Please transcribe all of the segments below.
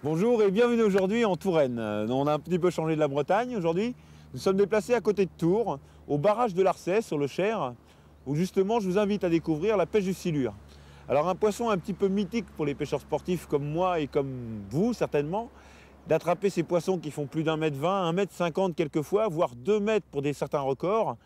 Bonjour et bienvenue aujourd'hui en Touraine. On a un petit peu changé de la Bretagne aujourd'hui. Nous sommes déplacés à côté de Tours, au barrage de l'Arcet sur le Cher, où justement je vous invite à découvrir la pêche du silure. Alors un poisson un petit peu mythique pour les pêcheurs sportifs comme moi et comme vous certainement, d'attraper ces poissons qui font plus d'1,20 m, 1,50 m quelquefois, voire 2 mètres pour certains records.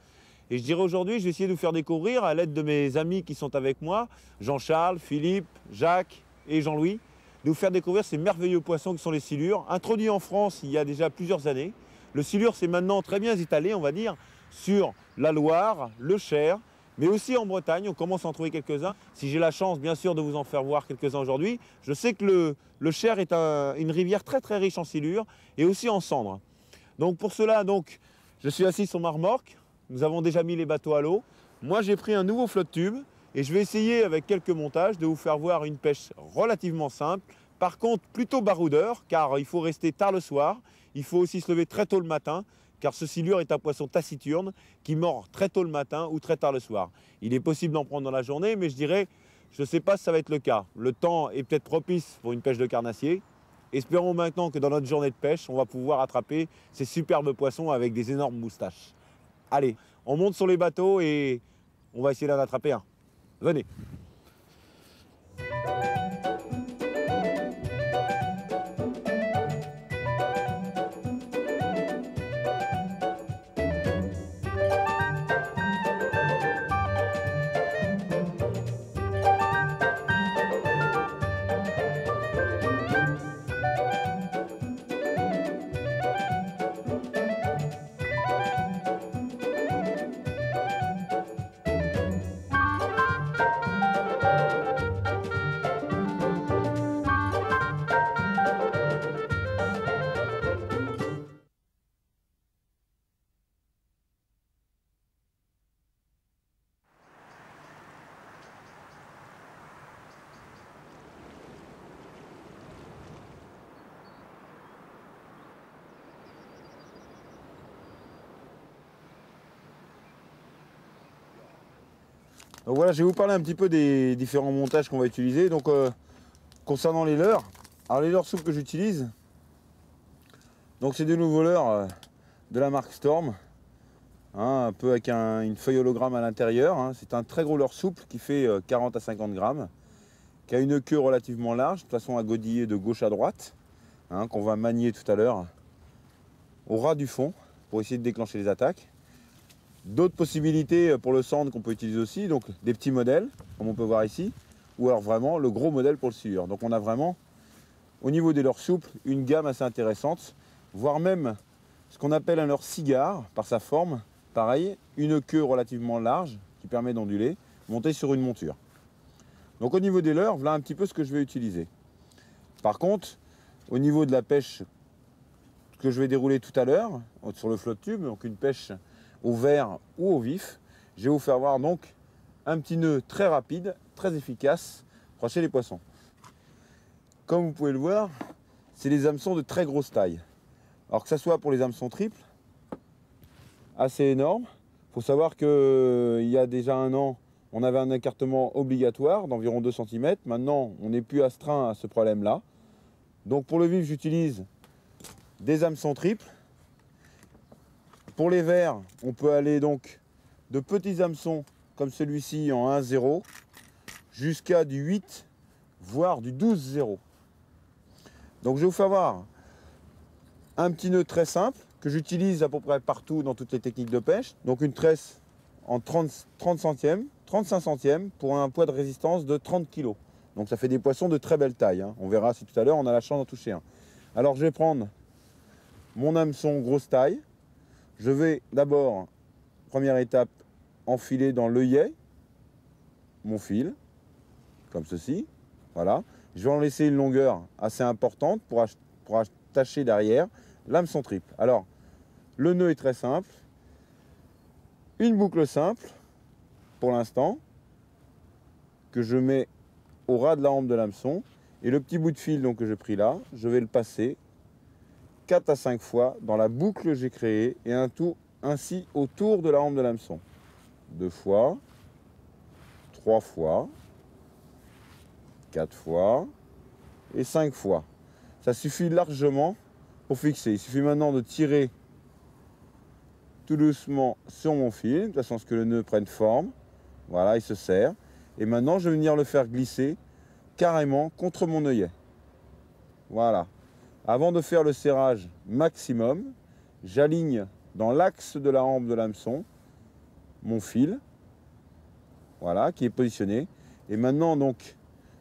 Et je dirais aujourd'hui, je vais essayer de vous faire découvrir à l'aide de mes amis qui sont avec moi, Jean-Charles, Philippe, Jacques et Jean-Louis, de vous faire découvrir ces merveilleux poissons qui sont les silures, introduits en France il y a déjà plusieurs années. Le silure s'est maintenant très bien étalé, on va dire, sur la Loire, le Cher, mais aussi en Bretagne, on commence à en trouver quelques-uns. Si j'ai la chance, bien sûr, de vous en faire voir quelques-uns aujourd'hui, je sais que le Cher est une rivière très très riche en silure et aussi en cendres. Donc pour cela, je suis assis sur ma remorque, nous avons déjà mis les bateaux à l'eau. Moi, j'ai pris un nouveau flotte-tube et je vais essayer, avec quelques montages, de vous faire voir une pêche relativement simple. Par contre, plutôt baroudeur, car il faut rester tard le soir. Il faut aussi se lever très tôt le matin, car ce silure est un poisson taciturne qui mord très tôt le matin ou très tard le soir. Il est possible d'en prendre dans la journée, mais je dirais, je ne sais pas si ça va être le cas. Le temps est peut-être propice pour une pêche de carnassier. Espérons maintenant que dans notre journée de pêche, on va pouvoir attraper ces superbes poissons avec des énormes moustaches. Allez, on monte sur les bateaux et on va essayer d'en attraper un. Venez. Donc voilà, je vais vous parler un petit peu des différents montages qu'on va utiliser. Donc concernant les leurres, alors les leurres souples que j'utilise, donc c'est des nouveaux leurres de la marque Storm, hein, un peu avec une feuille hologramme à l'intérieur. Hein. C'est un très gros leurre souple qui fait 40 à 50 grammes, qui a une queue relativement large, de toute façon à godiller de gauche à droite, hein, qu'on va manier tout à l'heure au ras du fond pour essayer de déclencher les attaques. D'autres possibilités pour le sand qu'on peut utiliser aussi, donc des petits modèles, comme on peut voir ici, ou alors vraiment le gros modèle pour le silure. Donc on a vraiment, au niveau des leurres souples, une gamme assez intéressante, voire même ce qu'on appelle un leurre cigare, par sa forme, pareil, une queue relativement large, qui permet d'onduler, montée sur une monture. Donc au niveau des leurres, voilà un petit peu ce que je vais utiliser. Par contre, au niveau de la pêche que je vais dérouler tout à l'heure, sur le flotte tube, donc une pêche au vert ou au vif, je vais vous faire voir donc un petit nœud très rapide, très efficace pour accrocher les poissons. Comme vous pouvez le voir, c'est des hameçons de très grosse taille. Alors que ce soit pour les hameçons triples, assez énormes. Il faut savoir qu'il y a déjà un an, on avait un écartement obligatoire d'environ 2 cm. Maintenant, on n'est plus astreint à ce problème-là. Donc pour le vif, j'utilise des hameçons triples. Pour les verts, on peut aller donc de petits hameçons comme celui-ci en 1,0 jusqu'à du 8, voire du 12,0. Donc je vais vous faire voir un petit nœud très simple que j'utilise à peu près partout dans toutes les techniques de pêche. Donc une tresse en 30 centièmes, 35 centièmes pour un poids de résistance de 30 kg. Donc ça fait des poissons de très belle taille. Hein. On verra si tout à l'heure on a la chance d'en toucher un. Alors je vais prendre mon hameçon grosse taille. Je vais d'abord, première étape, enfiler dans l'œillet mon fil, comme ceci. Voilà. Je vais en laisser une longueur assez importante pour attacher derrière l'hameçon triple. Alors, le nœud est très simple. Une boucle simple, pour l'instant, que je mets au ras de la hampe de l'hameçon. Et le petit bout de fil donc, que j'ai pris là, je vais le passer 4 à 5 fois dans la boucle que j'ai créée et ainsi autour de la hampe de l'hameçon. 2 fois, 3 fois, 4 fois et 5 fois. Ça suffit largement pour fixer. Il suffit maintenant de tirer tout doucement sur mon fil, de façon à ce que le nœud prenne forme. Voilà, il se serre. Et maintenant, je vais venir le faire glisser carrément contre mon œillet. Voilà. Avant de faire le serrage maximum, j'aligne dans l'axe de la hampe de l'hameçon mon fil, voilà, qui est positionné. Et maintenant, donc,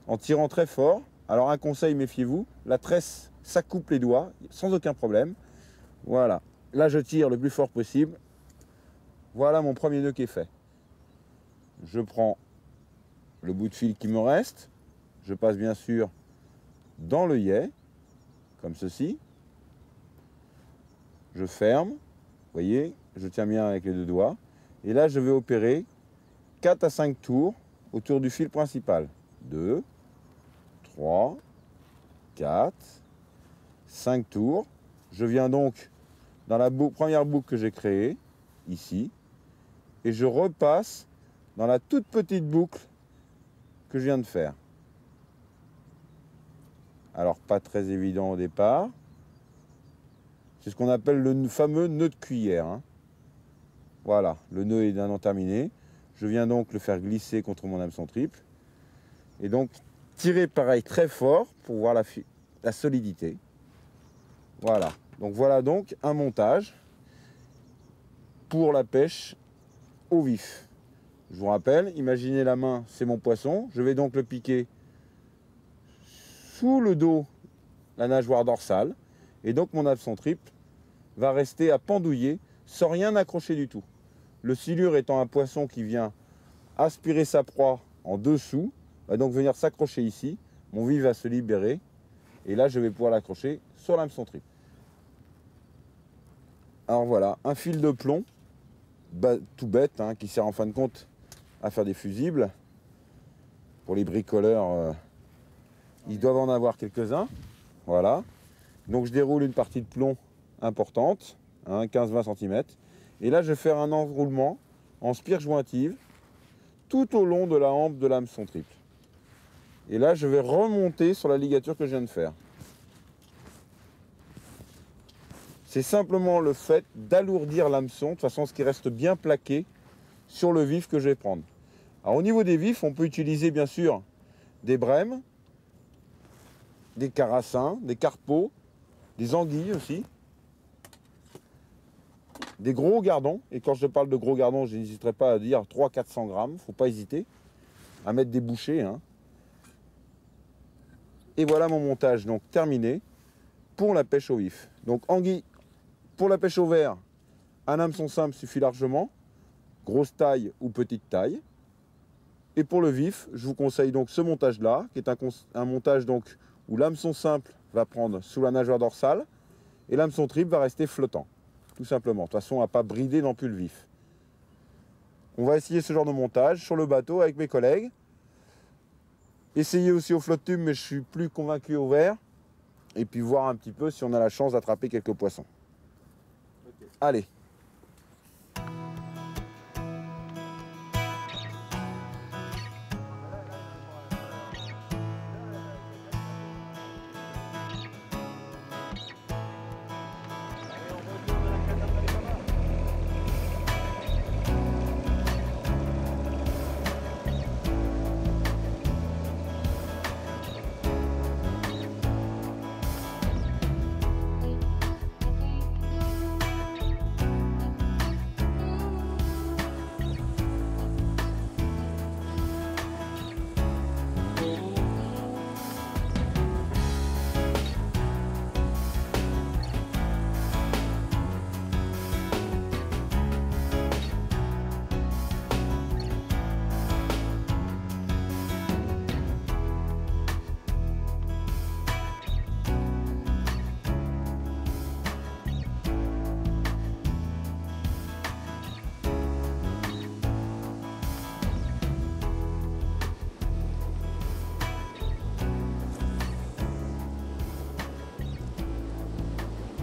en tirant très fort, alors un conseil, méfiez-vous, la tresse, ça coupe les doigts, sans aucun problème. Voilà. Là, je tire le plus fort possible. Voilà mon premier nœud qui est fait. Je prends le bout de fil qui me reste. Je passe bien sûr dans l'œillet, comme ceci. Je ferme. Vous voyez, je tiens bien avec les deux doigts. Et là, je vais opérer 4 à 5 tours autour du fil principal. 2, 3, 4, 5 tours. Je viens donc dans la première boucle que j'ai créée, ici, et je repasse dans la toute petite boucle que je viens de faire. Alors, pas très évident au départ. C'est ce qu'on appelle le fameux nœud de cuillère, hein. Voilà, le nœud est maintenant terminé. Je viens donc le faire glisser contre mon hameçon triple. Et donc, tirer pareil très fort pour voir la solidité. Voilà. Donc voilà donc un montage pour la pêche au vif. Je vous rappelle, imaginez la main, c'est mon poisson. Je vais donc le piquer sous le dos, la nageoire dorsale. Et donc mon hameçon triple va rester à pendouiller sans rien accrocher du tout. Le silure étant un poisson qui vient aspirer sa proie en dessous, va donc venir s'accrocher ici. Mon vif va se libérer. Et là, je vais pouvoir l'accrocher sur l'hameçon triple. Alors voilà, un fil de plomb, tout bête, hein, qui sert en fin de compte à faire des fusibles. Pour les bricoleurs, ils doivent en avoir quelques-uns. Voilà. Donc je déroule une partie de plomb importante, hein, 15-20 cm. Et là, je vais faire un enroulement en spire jointive tout au long de la hampe de l'hameçon triple. Et là, je vais remonter sur la ligature que je viens de faire. C'est simplement le fait d'alourdir l'hameçon de façon à ce qu'il reste bien plaqué sur le vif que je vais prendre. Alors, au niveau des vifs, on peut utiliser bien sûr des brèmes, des carassins, des carpeaux, des anguilles aussi, des gros gardons. Et quand je parle de gros gardons, je n'hésiterai pas à dire 300-400 grammes. Il ne faut pas hésiter à mettre des bouchées, hein. Et voilà mon montage donc terminé pour la pêche au vif. Donc anguille, pour la pêche au vert, un hameçon simple suffit largement, grosse taille ou petite taille. Et pour le vif, je vous conseille donc ce montage-là, qui est un montage donc où l'hameçon simple va prendre sous la nageoire dorsale et l'hameçon triple va rester flottant, tout simplement, de façon à ne pas brider non plus le vif. On va essayer ce genre de montage sur le bateau avec mes collègues. Essayer aussi au flotte tube, mais je suis plus convaincu au vert. Et puis voir un petit peu si on a la chance d'attraper quelques poissons. Okay. Allez.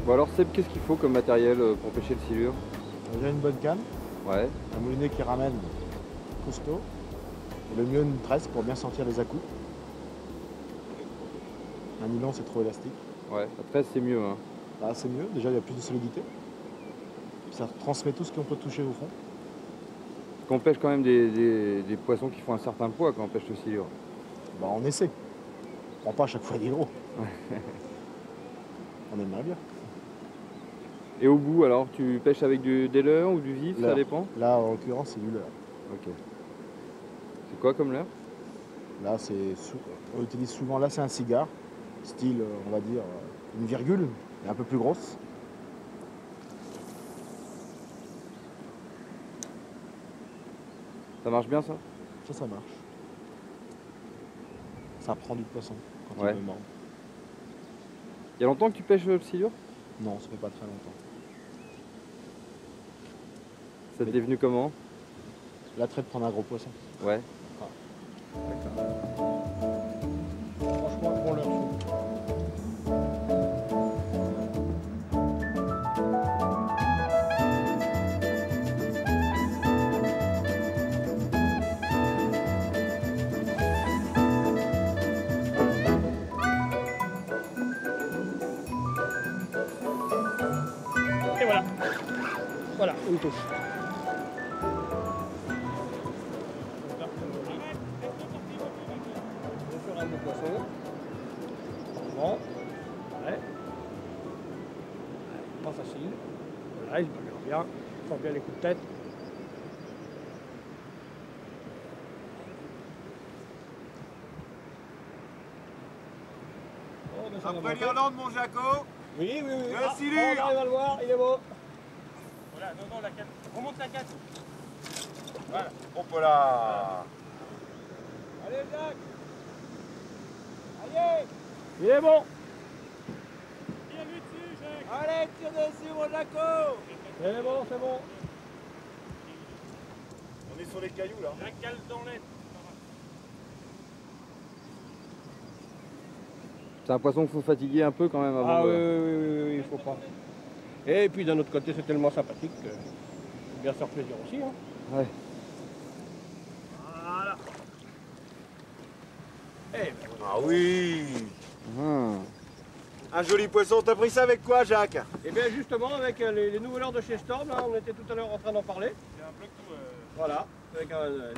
Bon alors Seb, qu'est-ce qu'il faut comme matériel pour pêcher le silure? Il y a une bonne canne, Ouais. un moulinet qui ramène costaud, et le mieux une tresse pour bien sentir les à-coups. Un nylon c'est trop élastique. Ouais, à 13 c'est mieux. Hein. Là, c'est mieux. Déjà, il y a plus de solidité. Ça transmet tout ce qu'on peut toucher au fond. On pêche quand même des poissons qui font un certain poids quand on pêche le silure. Bah, on essaie. On prend pas à chaque fois des gros. On aimerait bien. Et au bout, alors, tu pêches avec des leurres ou du vif, ça Leurre. dépend? Là, en l'occurrence, c'est du leurre. Ok. C'est quoi comme leurre? Là, on utilise souvent, là, c'est un cigare, style, on va dire, une virgule, mais un peu plus grosse. Ça marche bien ça? Ça marche. Ça prend du poisson quand Ouais. il me mord. Il y a longtemps que tu pêches le silure? Non, ça fait pas très longtemps. Ça t'est venu comment? L'attrait de prendre un gros poisson. Ouais. Franchement, pour leur sou. Et voilà. Voilà, une touche. Je ferai un beau poisson. Bon. Ouais. Pas facile. Voilà, il se bagarre bien. Il sent bien les coups de tête. Oh, ben, ça va Après monter. l'Irlande, mon Jaco. Oui, oui, oui. Le silure. On arrive à le voir, il est beau. Voilà, non, la canne. Remonte la canne. Voilà. Hop là. Allez, Jacques. Allez. Il est bon. Tire-lui dessus, Jacques. Allez, tire dessus, mon Jaco. C'est bon, c'est bon. On est sur les cailloux là. Jacques cale dans l'aide. C'est un poisson qu'il faut fatiguer un peu quand même avant Ah oui, de... oui, il faut pas. Et puis d'un autre côté, c'est tellement sympathique que faut bien se faire plaisir aussi. Hein. Ouais. Voilà. Eh ben, Ah oui. Ah. Un joli poisson. T'as pris ça avec quoi, Jacques? et bien justement, avec les nouveaux leurres de chez Storm, là, on était tout à l'heure en train d'en parler. Voilà, avec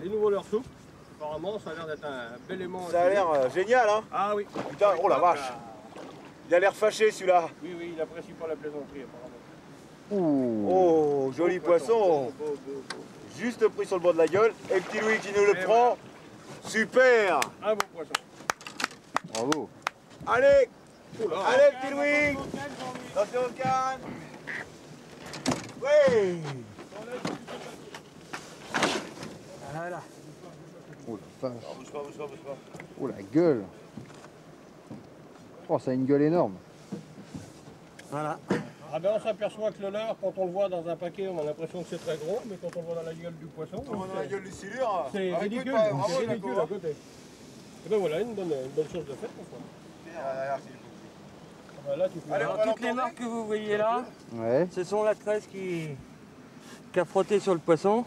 les nouveaux leurres souples. Apparemment, ça a l'air d'être un bel élément. Ça a l'air génial, hein. Ah oui. Putain, oh la vache. Il a l'air fâché celui-là. Oui, oui, il apprécie pas la plaisanterie apparemment. Ouh. Oh, joli Beau poisson. Beau, beau, beau. Juste pris sur le bord de la gueule. Et petit Louis qui nous le Et prend. Super. Un beau poisson. Bravo. Allez. Oula. Allez, petit Louis. Attention au canne. Oui. Voilà. Oh la vache. Bouge pas, bouge pas, bouge pas. Oh la gueule. Oh, ça a une gueule énorme. Voilà. Ah ben on s'aperçoit que le leurre, quand on le voit dans un paquet, on a l'impression que c'est très gros, mais quand on le voit dans la gueule du poisson, On a la gueule du silure. c'est Ah, ridicule. écoute, bravo, C'est ridicule Jaco, à côté. Et ben voilà, une bonne chose de faite parfois. hein. Ah ben là, tu peux Allez, voir. on va Toutes les l'entendre. marques que vous voyez là, Ouais. ce sont la tresse qui a frotté sur le poisson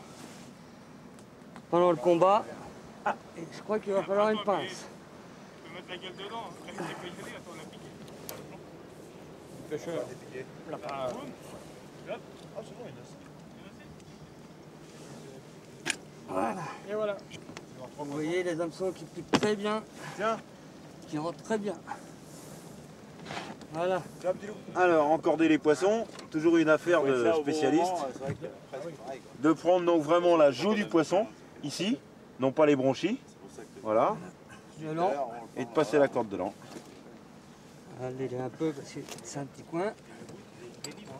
pendant le combat. Ah, et je crois qu'il va falloir une pince. Tu peux mettre la gueule dedans, c'est pas joli, attends, on a piqué. Pêcheur. Là, ah, Voilà. et voilà. Vous voyez les hameçons qui piquent très bien, Tiens, qui rentrent très bien. Voilà. tiens, petit loup. Alors, encorder les poissons, toujours une affaire de spécialiste. De prendre donc vraiment la joue du poisson, ici, non pas les bronchis. Voilà. Violent. Et de passer la corde dedans. Allez un peu parce que c'est un petit coin.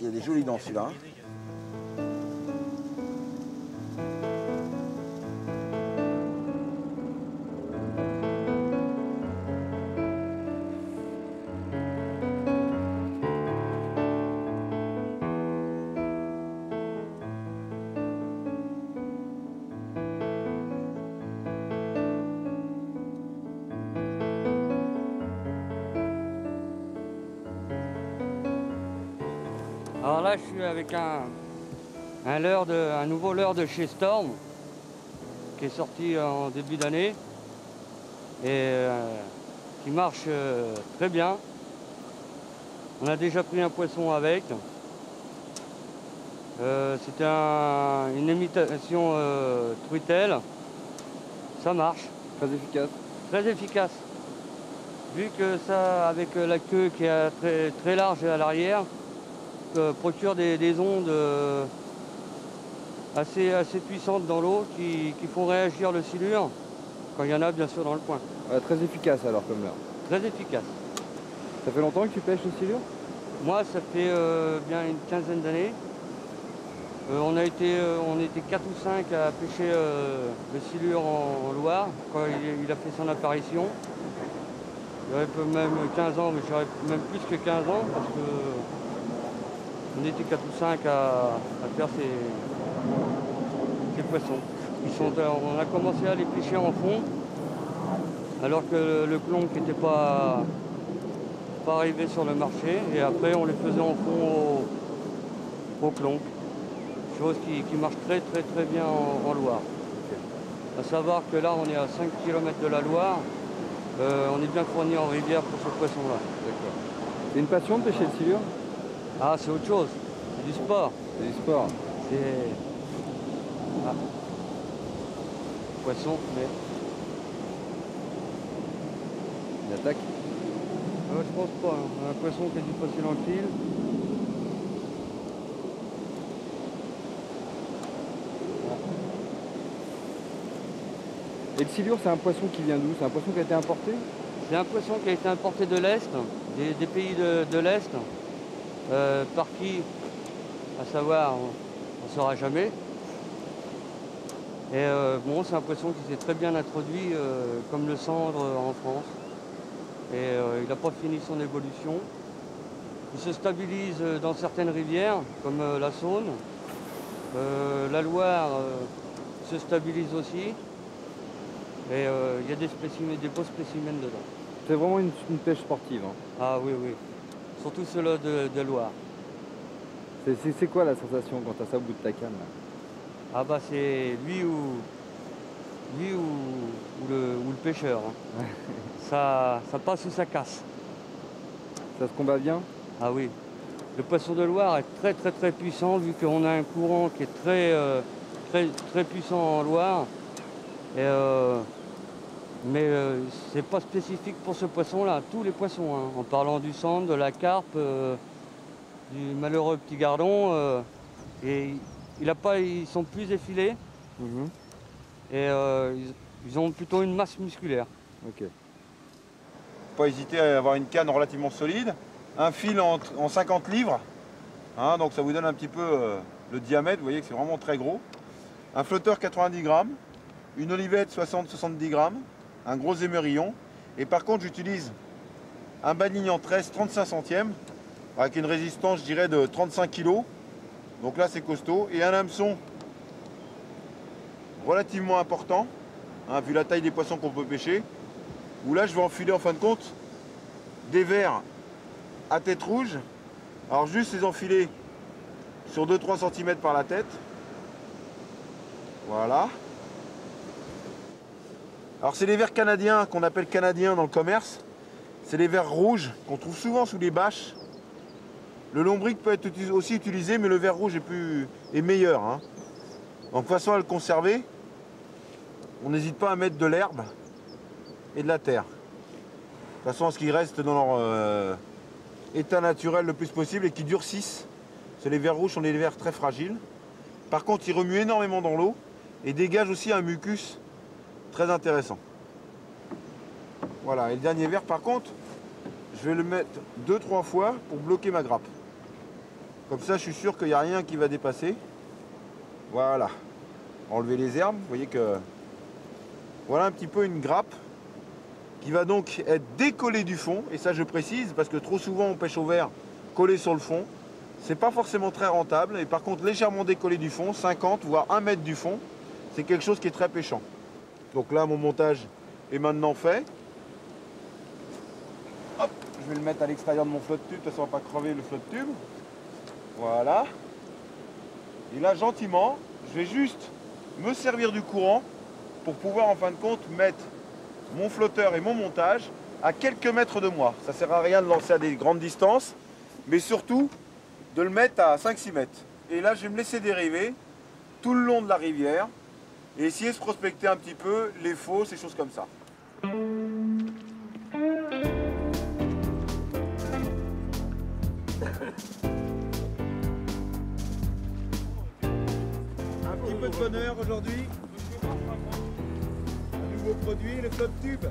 Il y a des jolies dents celui-là. Alors là, je suis avec un nouveau leurre de chez Storm qui est sorti en début d'année et qui marche très bien. On a déjà pris un poisson avec. C'était une imitation truitelle. Ça marche. Très efficace. Très efficace. Vu que ça, avec la queue qui est très, très large à l'arrière, procure des ondes assez puissantes dans l'eau qui font réagir le silure, quand il y en a bien sûr dans le coin. Très efficace alors comme leurre. Très efficace. Ça fait longtemps que tu pêches le silure? Moi, ça fait bien une quinzaine d'années. On était 4 ou 5 à pêcher le silure en Loire quand il a fait son apparition. J'aurais même 15 ans, mais j'aurais même plus que 15 ans parce que on était 4 ou 5 à faire ces poissons. On a commencé à les pêcher en fond alors que le clonc n'était pas arrivé sur le marché, et après on les faisait en fond au clonc. Chose qui marche très bien en Loire. A savoir que là on est à 5 km de la Loire. On est bien fourni en rivière pour ce poisson-là. D'accord. C'est une passion de pêcher le silure? Ah, c'est autre chose. C'est du sport. C'est du sport. C'est... Ah. Poisson, mais... Une attaque? Je pense pas. Un poisson qui a dû passer dans le fil. Et le silure, c'est un poisson qui vient d'où? C'est un poisson qui a été importé? C'est un poisson qui a été importé de l'Est, des pays de l'Est, par qui, à savoir, on ne saura jamais. Et bon, c'est un poisson qui s'est très bien introduit, comme le cendre en France. Et il n'a pas fini son évolution. Il se stabilise dans certaines rivières, comme la Saône. La Loire se stabilise aussi. Et il y a des beaux spécimens dedans. C'est vraiment une pêche sportive. Hein. Ah oui, oui. Surtout ceux-là de Loire. C'est quoi la sensation quand tu as ça au bout de ta canne là? Ah bah c'est lui ou le pêcheur. Hein. Ça passe ou ça casse. Ça se combat bien? Ah oui. Le poisson de Loire est très puissant, vu qu'on a un courant qui est très puissant en Loire. Et mais c'est pas spécifique pour ce poisson-là, tous les poissons, hein. En parlant du cendre, de la carpe, du malheureux petit gardon, et ils sont plus effilés, et ils ont plutôt une masse musculaire. Ok. Pas hésiter à avoir une canne relativement solide, un fil en 50 livres, hein, donc ça vous donne un petit peu le diamètre, vous voyez que c'est vraiment très gros. Un flotteur 90 grammes, une olivette 60-70 grammes, un gros émerillon, et par contre j'utilise un baligne en 13 35 centièmes avec une résistance, je dirais, de 35 kg, donc là c'est costaud, et un hameçon relativement important, hein, vu la taille des poissons qu'on peut pêcher, où là je vais enfiler en fin de compte des vers à tête rouge, alors juste les enfiler sur 2-3 cm par la tête, voilà. Alors c'est les vers canadiens qu'on appelle canadiens dans le commerce. C'est les vers rouges qu'on trouve souvent sous les bâches. Le lombric peut être aussi utilisé, mais le vers rouge est meilleur. Hein. Donc de façon à le conserver, on n'hésite pas à mettre de l'herbe et de la terre. De façon à ce qu'ils restent dans leur état naturel le plus possible et qu'ils durcissent. Parce que les vers rouges sont des vers très fragiles. Par contre, ils remuent énormément dans l'eau et dégagent aussi un mucus très intéressant. Voilà, et le dernier vers par contre, je vais le mettre 2-3 fois pour bloquer ma grappe. Comme ça, je suis sûr qu'il n'y a rien qui va dépasser. Voilà. Enlever les herbes, vous voyez que... Voilà un petit peu une grappe qui va donc être décollée du fond. Et ça, je précise, parce que trop souvent, on pêche au verre collé sur le fond. C'est pas forcément très rentable. Et par contre, légèrement décollé du fond, 50 voire 1 mètre du fond, c'est quelque chose qui est très pêchant. Donc là, mon montage est maintenant fait. Hop, je vais le mettre à l'extérieur de mon flotte tube, de toute façon, on va pas crever le flotte tube. Voilà. Et là, gentiment, je vais juste me servir du courant pour pouvoir, en fin de compte, mettre mon flotteur et mon montage à quelques mètres de moi. Ça ne sert à rien de lancer à des grandes distances. mais surtout de le mettre à 5-6 mètres. Et là, je vais me laisser dériver tout le long de la rivière et essayer de se prospecter un petit peu les fosses et choses comme ça. Un petit peu de bonheur aujourd'hui. Un nouveau produit, le Flop Tube.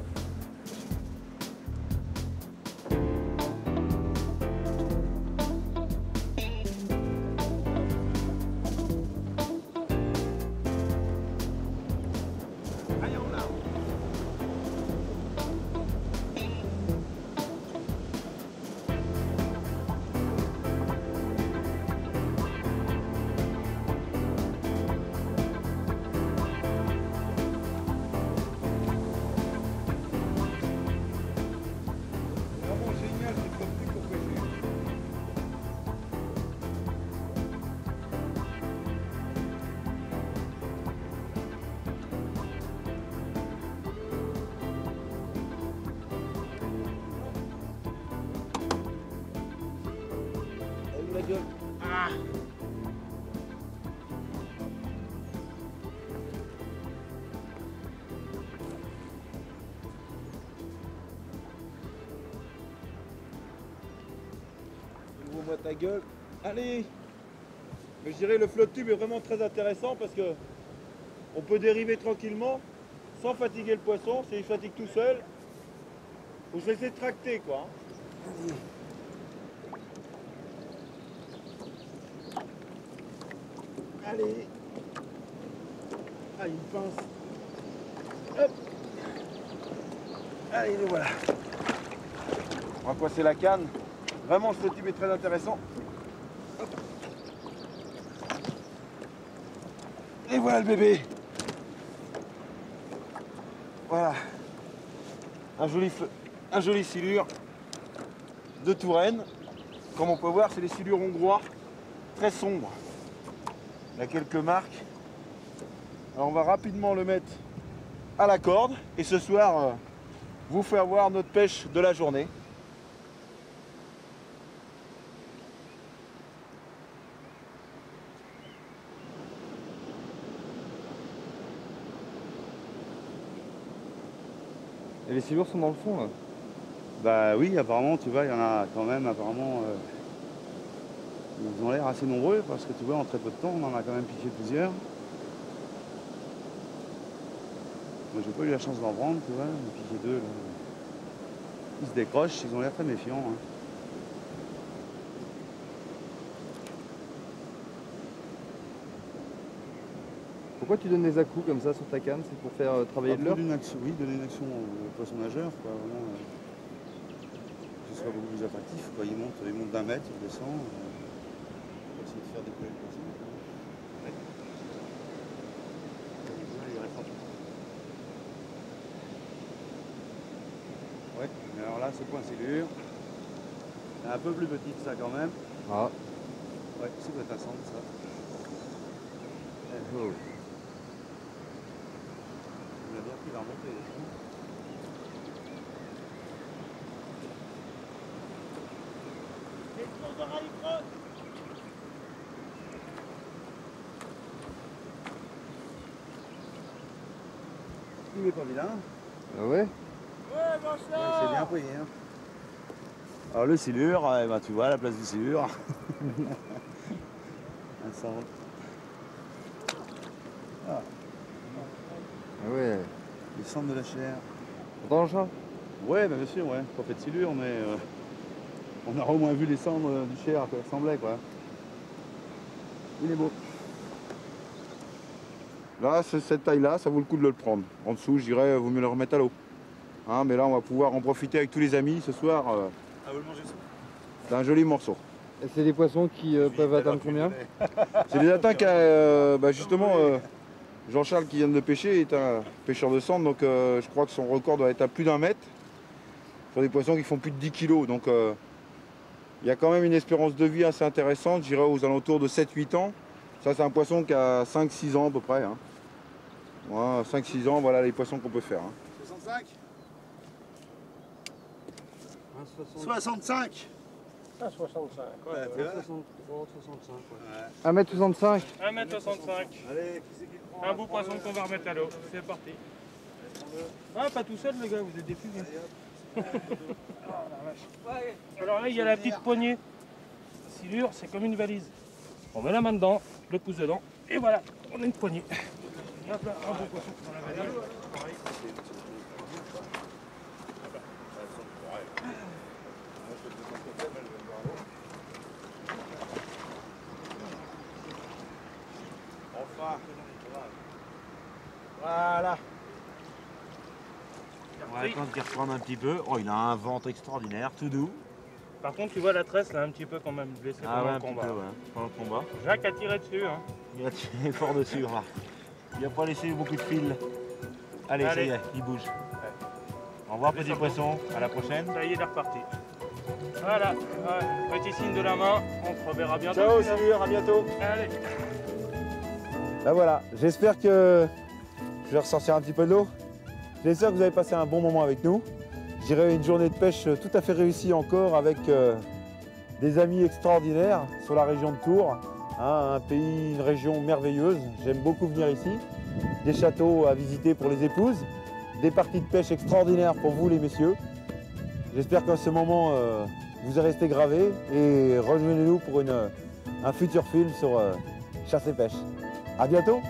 Ah. Ouvre-moi ta gueule. Allez. Mais je dirais le Flop Tube est vraiment très intéressant parce que on peut dériver tranquillement sans fatiguer le poisson. S'il fatigue tout seul, faut se laisser tracter quoi. Allez. Allez. Ah, une pince. Hop. Allez, nous voilà. On va coincer la canne. Vraiment, ce type est très intéressant. Hop. Et voilà le bébé. Voilà. Un joli silure de Touraine. Comme on peut voir, c'est des silures hongrois très sombres. Il y a quelques marques. Alors on va rapidement le mettre à la corde et ce soir vous faire voir notre pêche de la journée. Et les silures sont dans le fond là? Bah oui, apparemment, tu vois, il y en a quand même, apparemment, ils ont l'air assez nombreux parce que tu vois, en très peu de temps, on en a quand même piqué plusieurs. Moi, j'ai pas eu la chance d'en prendre, tu vois, j'en ai piqué deux, là. Ils se décrochent, ils ont l'air très méfiants, hein. Pourquoi tu donnes des à-coups comme ça sur ta canne? C'est pour faire travailler de l'heure? Oui, donner une action au poisson nageur, quoi, vraiment. Que ce soit beaucoup plus attractif, quoi. Il monte d'un mètre, il descend. On va essayer de faire décoller le poisson. Il reste en tout. Ouais, mais alors là, c'est point silure. C'est un peu plus petit que ça quand même. Ah. Ouais, c'est peut être un centre, ça. Oh. On a bien pris, il va remonter. Il est pas vilain. Ah ouais? C'est bien pris. Hein. Alors le silure, eh ben, tu vois la place du silure. Un centre. Ah. Ah ouais. Les cendres de la chair. T'entends Charles? Ouais, bah bien sûr, ouais. Pas fait de silure, mais on a au moins vu les cendres du chair, quoi. Ça ressemblait, quoi. Il est beau. Là, cette taille-là, ça vaut le coup de le prendre. En dessous, je dirais, vaut mieux le remettre à l'eau. Hein, mais là, on va pouvoir en profiter avec tous les amis ce soir. Ah, vous le mangez ça? C'est un joli morceau. Et c'est des poissons qui peuvent atteindre combien? C'est des atteintes justement, Jean-Charles qui vient de le pêcher est un pêcheur de cendres, donc je crois que son record doit être à plus d'1 mètre. Sur des poissons qui font plus de 10 kilos. Donc il y a quand même une espérance de vie assez intéressante, je dirais aux alentours de 7-8 ans. Ça, c'est un poisson qui a 5-6 ans à peu près. Hein. Voilà, 5-6 ans, voilà les poissons qu'on peut faire. Hein. 65 65. 1,65. Ouais, c'est vrai. 65, ouais. 1m65. 1m65. Allez, qui c'est qui le prend Un beau poisson qu'on va remettre à l'eau. C'est parti. Ah, pas tout seul, les gars, vous êtes des fugues. Alors là, il y a la petite poignée. Silure, c'est comme une valise. On met la main dedans, le pouce dedans, et voilà, on a une poignée. Hop là, un beau poisson dans la valise. Pareil. Enfin. Voilà. On va attendre qu'il reprenne un petit peu. Oh, il a un ventre extraordinaire, tout doux. Par contre, tu vois, la tresse, là, un petit peu quand même blessée pendant le combat. pendant le combat. Jacques a tiré dessus. Hein. Il a tiré fort dessus, remarque. Il n'a pas laissé beaucoup de fil. Allez, ça y est, il bouge. Au revoir, petit poisson. À la prochaine. Ça y est, il est reparti. Voilà, ouais, petit signe de la main. On se reverra bientôt. Ciao, Silure, à bientôt. Allez. Là voilà, j'espère que je vais ressortir un petit peu de l'eau. J'espère que vous avez passé un bon moment avec nous. Je dirais une journée de pêche tout à fait réussie encore avec des amis extraordinaires sur la région de Tours. Hein, un pays, une région merveilleuse. J'aime beaucoup venir ici. Des châteaux à visiter pour les épouses. Des parties de pêche extraordinaires pour vous les messieurs. J'espère qu'à ce moment vous est resté gravé et rejoignez-nous pour un futur film sur chasse et pêche. À bientôt!